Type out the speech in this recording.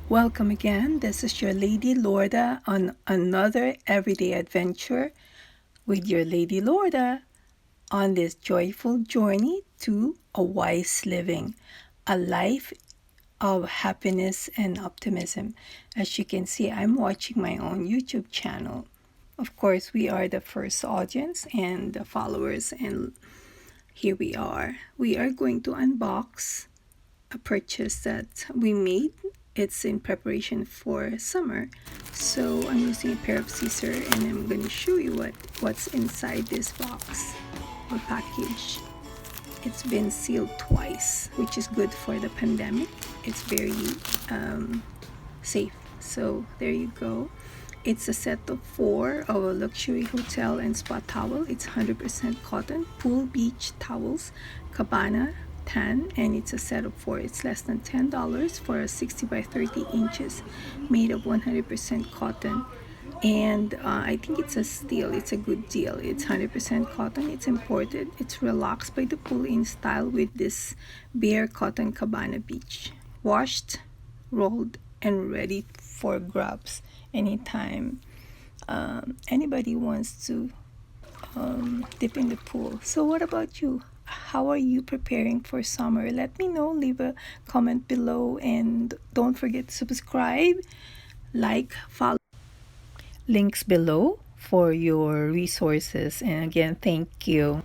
Welcome again. This is your Lady Lorda on another everyday adventure with your Lady Lorda on this joyful journey to a wise living, a life of happiness and optimism. As you can see, I'm watching my own YouTube channel. Of course, we are the first audience and the followers, and here we are. We are going to unbox a purchase that we made. It's in preparation for summer, so I'm using a pair of scissors and I'm going to show you what's inside this box or package. It's been sealed twice, which is good for the pandemic. It's very safe. So there you go. It's a set of 4 of a luxury hotel and spa towel. It's 100% cotton, pool beach towels, cabana tan, and it's a set of 4. It's less than $10 for a 60 by 30 inches made of 100% cotton. And I think it's a steal. It's a good deal. It's 100% cotton. It's imported. It's relaxed by the pool in style with this bare cotton cabana beach. Washed, rolled, and ready for grabs anytime anybody wants to dip in the pool. So what about you? How are you preparing for summer? Let me know. Leave a comment below, and don't forget to subscribe, like, follow. Links below for your resources. And again, thank you.